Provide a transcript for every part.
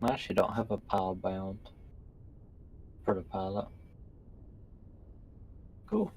I actually don't have a pile bound for the pilot. Cool.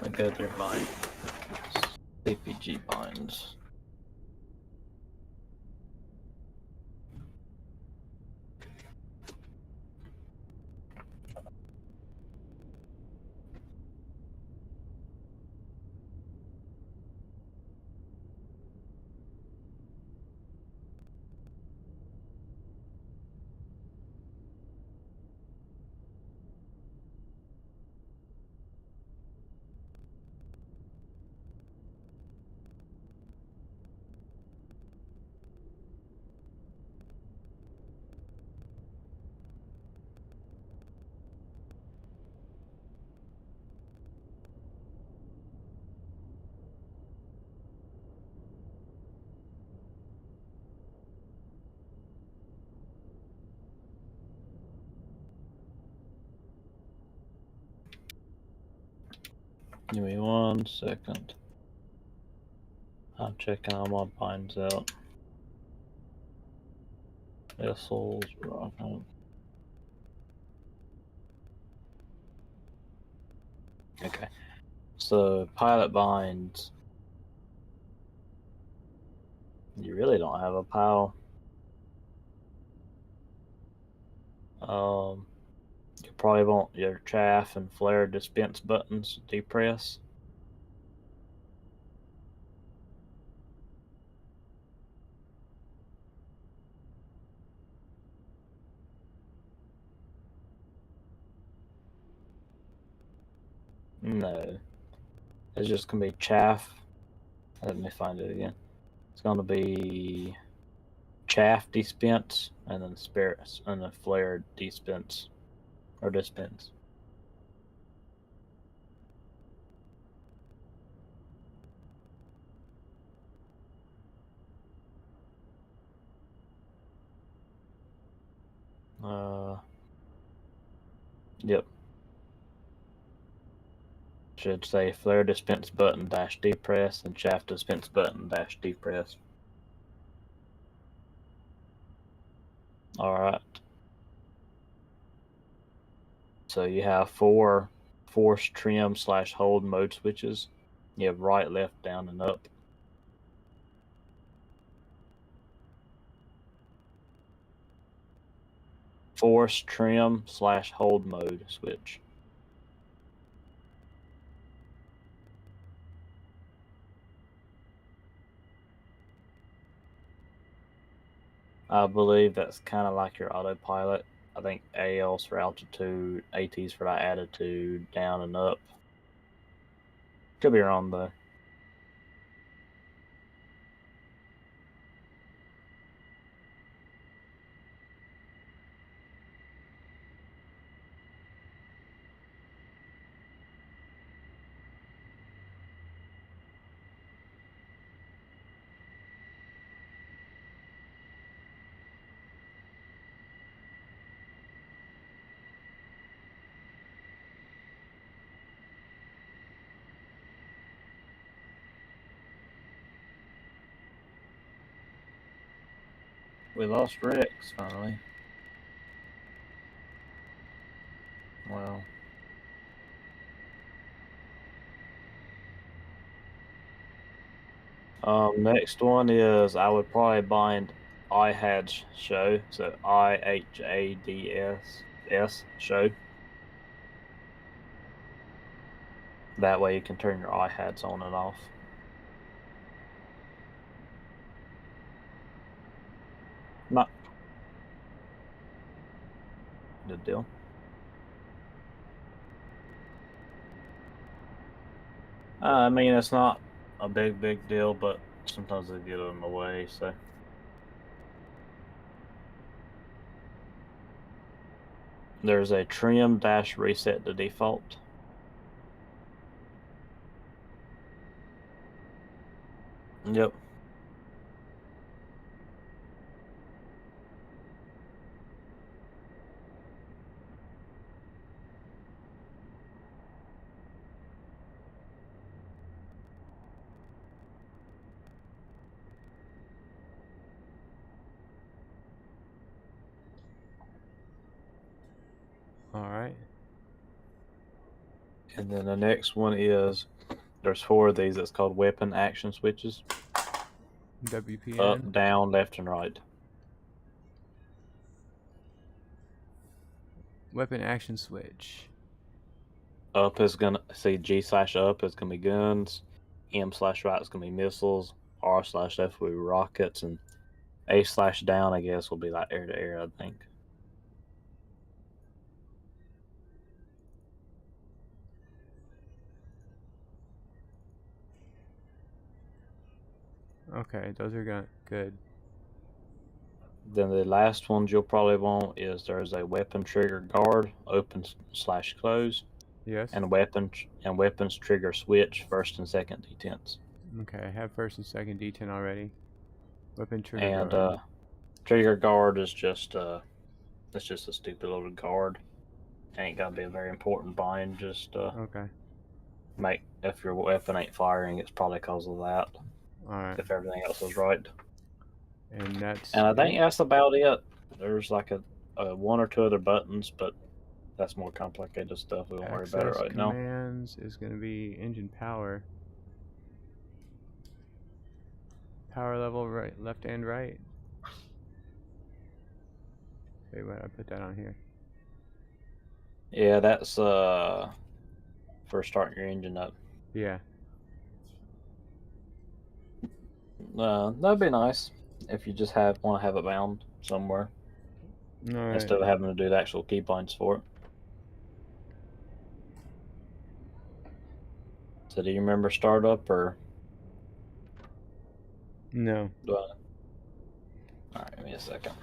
I go through my CPG binds. Give me 1 second. I'm checking all my binds out. Vessels, rocket. Okay. So pilot binds. You really don't have a pile. You probably want your chaff and flare dispense buttons depress. No. It's just gonna be chaff. Let me find it again. It's gonna be chaff dispense and then spirits and then flare dispense or dispense. Yep. Should say flare dispense button dash depress and chaff dispense button dash depress. Alright. So you have 4 force trim / hold mode switches. You have right, left, down, and up. Force trim / hold mode switch. I believe that's kind of like your autopilot. I think AL's for altitude, AT's for like attitude, down and up. Could be wrong though. We lost Rex finally. Well. Next one is I would probably bind IHADS show, so IHADS show. That way you can turn your IHADS on and off. Not good deal. I mean, it's not a big deal, but sometimes they get in the way, so. There's a trim dash reset to default. Yep. Alright. And then the next one is, there's 4 of these. It's called weapon action switches. WPN. Up, down, left, and right. Weapon action switch. Up is gonna see G/up is gonna be guns. M/right is gonna be missiles. R/F will be rockets, and A/down I guess will be like air to air. I think. Okay, those are good. Then the last ones you'll probably want is there's a weapon trigger guard, open/close, Yes. and weapons trigger switch, first and second D10s. Okay, I have first and second D10 already. Weapon trigger And guard. trigger guard is just it's just a stupid little guard. Ain't gotta be a very important bind. Just Okay. make if your weapon ain't firing, it's probably because of that. Alright. If everything else is right. And that's And I think it? that's about it. There's like a 1 or 2 other buttons, but that's more complicated stuff. We won't worry about it right now. Commands is going to be engine power. Power level right, left and right. Okay, wait, I put that on here. Yeah, that's for starting your engine up. Yeah. That'd be nice if you just want to have it bound somewhere Alright. instead of having to do the actual key binds for it. So do you remember startup or? No. Alright, give me a second.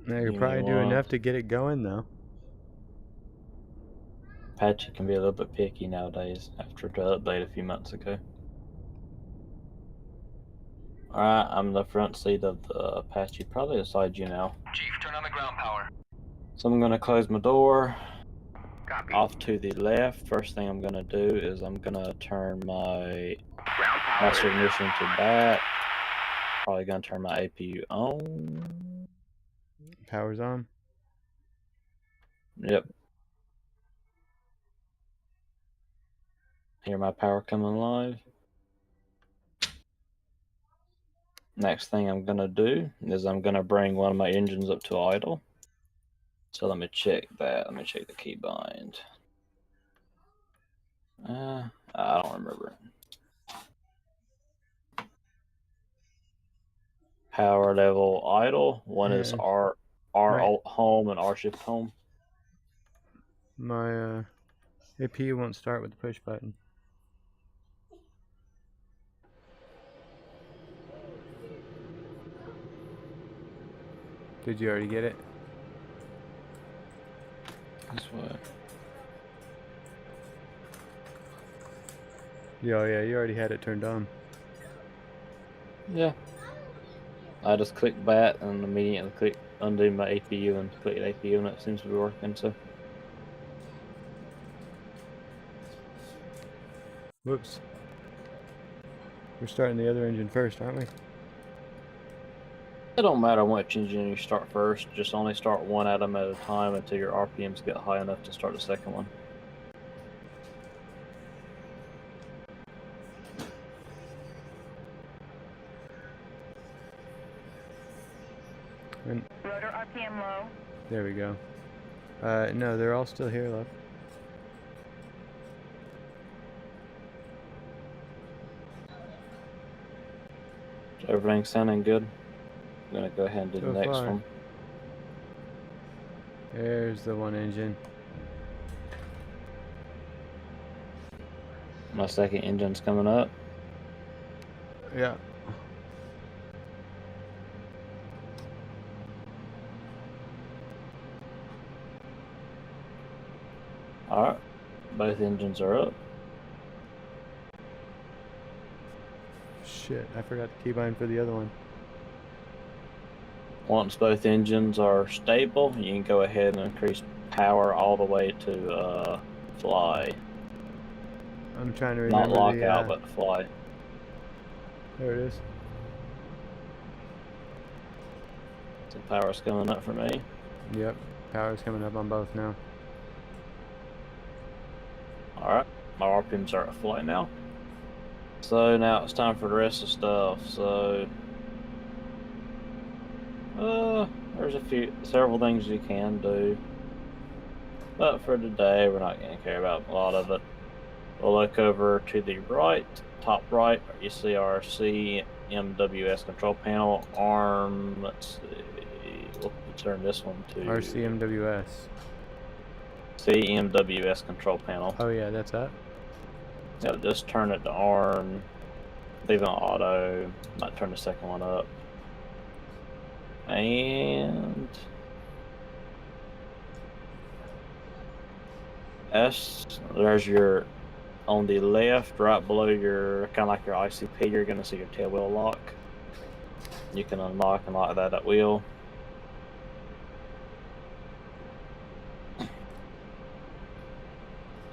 Now you probably do enough to get it going though. Apache can be a little bit picky nowadays after the update a few months ago. Alright, I'm in the front seat of the Apache, probably beside you now. Chief, turn on the ground power. So I'm going to close my door. Copy. Off to the left. First thing I'm going to do is I'm going to turn my Ground power. master ignition to back. Probably going to turn my APU on. Power's on. Yep. Hear my power coming live. Next thing I'm going to do is I'm going to bring one of my engines up to idle. So let me check that. Let me check the key bind. I don't remember. Power level idle. One is R alt home and R shift home. My APU won't start with the push button. Did you already get it? This way. Yeah, yeah, you already had it turned on. Yeah. I just click that and immediately click undo my APU and click APU and it seems to be working. So. Whoops. We're starting the other engine first, aren't we? It don't matter which engine you start first. Just only start one atom at a time until your RPMs get high enough to start the second one. Rotor RPM low. There we go. No, they're all still here, love. So everything's sounding good. I'm gonna go ahead and do So the next far. one. There's the one engine. My second engine's coming up. Yeah. Alright. Both engines are up. Shit, I forgot the keybind for the other one. Once both engines are stable, you can go ahead and increase power all the way to fly. I'm trying to remember. Not lockout, but fly. There it is. The power's coming up for me. Yep, power's coming up on both now. Alright, my RPMs are at flight now. So now it's time for the rest of the stuff. So, there's several things you can do. But for today, we're not going to care about a lot of it. We'll look over to the right, top right, you see our CMWS control panel, ARM, let's see, we'll turn this one to RCMWS. CMWS control panel. Oh yeah, that's up. Yeah, just turn it to ARM, leave it on auto, might turn the second one up. And S, there's your, on the left, right below your, kind of like your ICP, you're going to see your tail wheel lock. You can unlock and lock that at wheel.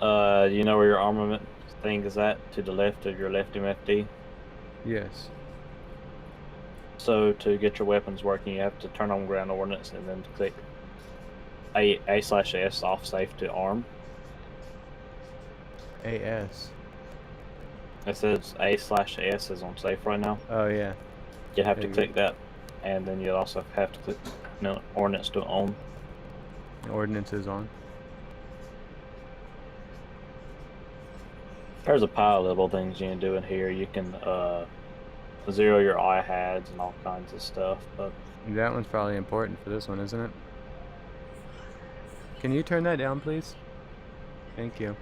You know where your armament thing is at? To the left of your left MFD? Yes. So to get your weapons working, you have to turn on ground ordnance and then click A/S off safe to arm. AS. It says A/S is on safe right now. Oh yeah. You have to click that, and then you also have to click ordnance to on. Ordnance is on. There's a pile of little things you can do in here. You can zero your IHADs and all kinds of stuff, but That one's probably important for this one, isn't it? Can you turn that down, please? Thank you.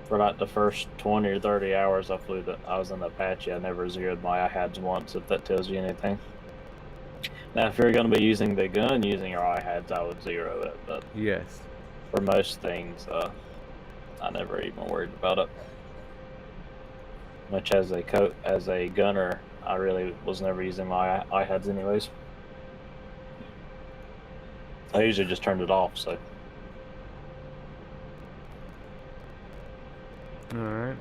for like the first 20 or 30 hours I was in Apache, I never zeroed my IHADs once, if that tells you anything. Now, if you're going to be using the gun, using your IHADs, I would zero it, but Yes. for most things, I never even worried about it. Much as a gunner, I really was never using my IHADs anyways. I usually just turned it off, so. Alright.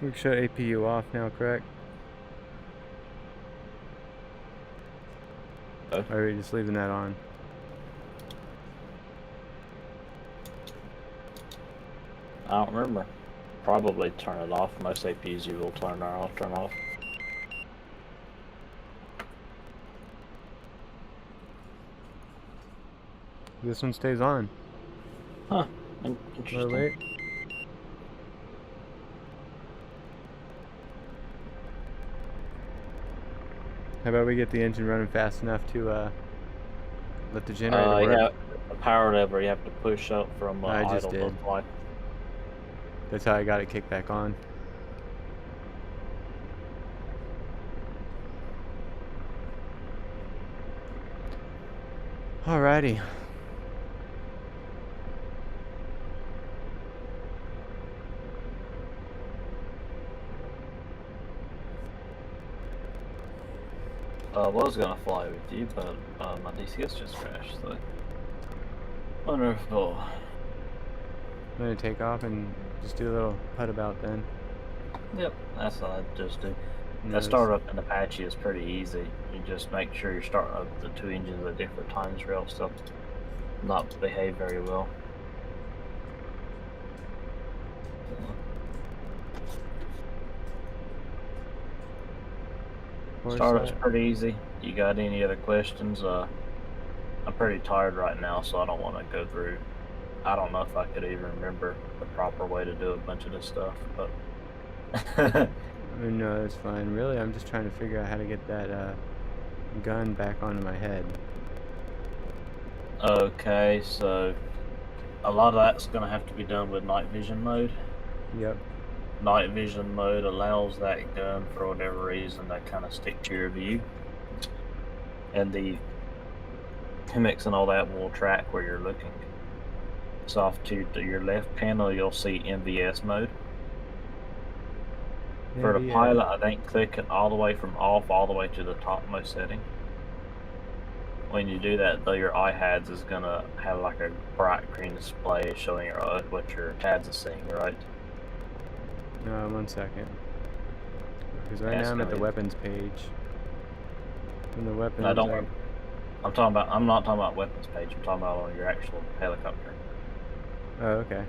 We can shut APU off now, correct? Or are we just leaving that on? I don't remember. Probably turn it off. Most APs you will turn off. This one stays on. Huh. Oh, Interesting. wait. How about we get the engine running fast enough to let the generator work? Yeah, the power lever you have to push up from I just idle to did. fly. That's how I got it kicked back on. Alrighty. I was gonna fly with you, but my DCS just crashed, so. Wonderful. I'm gonna take off and just do a little putt about then. Yep, that's what I just do. And The those- startup in Apache is pretty easy. You just make sure you're starting up the two engines at different times, or else they'll not behave very well. Where's Startup's that? pretty easy. You got any other questions? I'm pretty tired right now, so I don't want to go through. I don't know if I could even remember the proper way to do a bunch of this stuff, but. No, that's fine. Really, I'm just trying to figure out how to get that gun back onto my head. Okay, so a lot of that's going to have to be done with night vision mode. Yep. Night vision mode allows that gun, for whatever reason, to kind of stick to your view. And the PMX and all that will track where you're looking. So off to your left panel, you'll see MVS mode. For the Maybe, pilot, I think click it all the way from off all the way to the topmost setting. When you do that, though, your IHADS is gonna have like a bright green display showing what your TADS is seeing, right? 1 second. Because right Yeah, now it's I'm at gonna the be- weapons page. In the weapons, No, don't worry. I'm not talking about weapons page. I'm talking about on your actual helicopter. Oh, okay.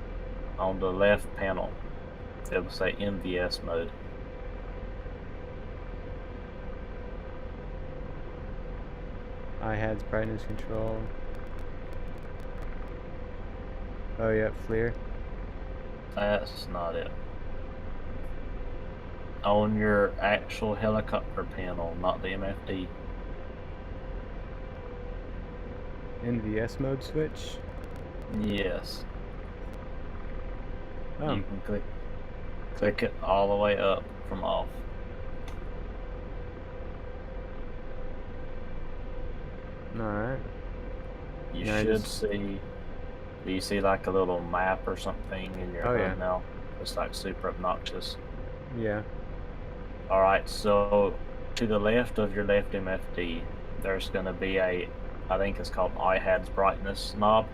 On the left panel, it will say MVS mode. IHAD's brightness control. Oh, yeah, FLIR. That's not it. On your actual helicopter panel, not the MFD. NVS mode switch. Yes. Oh, You can click it all the way up from off. alright. You No, I should just- see. Do you see like a little map or something in your Oh, HUD yeah. now? It's like super obnoxious. Yeah. Alright, so to the left of your left MFD, there's going to be I think it's called IHAD's brightness knob,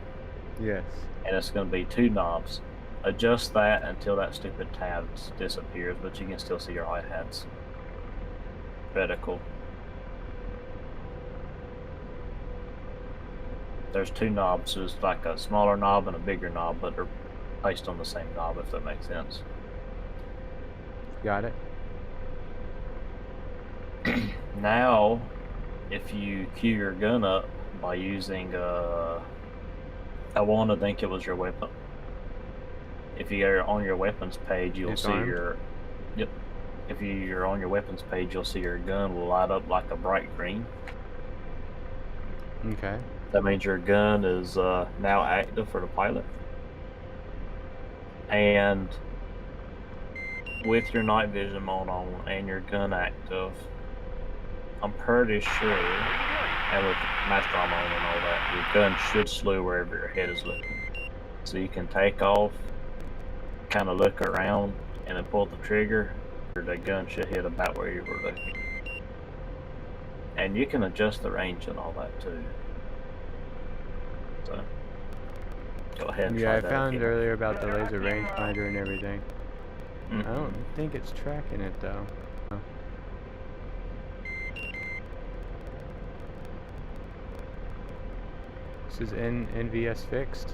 Yes. and it's going to be 2 knobs. Adjust that until that stupid tab disappears, but you can still see your IHADs. Reticle. There's 2 knobs, so it's like a smaller knob and a bigger knob, but they're placed on the same knob, if that makes sense. Got it. Now, if you cue your gun up by using, I want to think it was your weapon. If you're on your weapons page, you'll It's see armed? your, yep. If you're on your weapons page, you'll see your gun will light up like a bright green. Okay. That means your gun is now active for the pilot. And with your night vision mode on and your gun active, I'm pretty sure, and with master armor on and all that, your gun should slew wherever your head is looking. So you can take off, kind of look around, and then pull the trigger, or the gun should hit about where you were looking. And you can adjust the range and all that too. So go ahead and Yeah, try I that. found if you- earlier about the laser rangefinder and everything. Mhm. I don't think it's tracking it though. Oh. This is NVS fixed.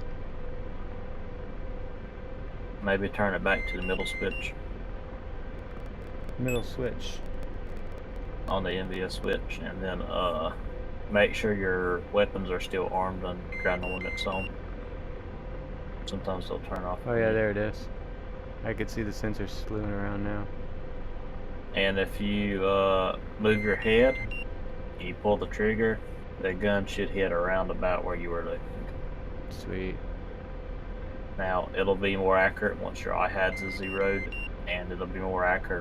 Maybe turn it back to the middle switch Middle switch. on the NVS switch, and then make sure your weapons are still armed and ground limits on. Sometimes they'll turn off. Oh yeah, there it is. I could see the sensor slewing around now. And if you move your head, you pull the trigger, the gun should hit around about where you were looking. Sweet. Now, it'll be more accurate once your IHADS is zeroed, and it'll be more accurate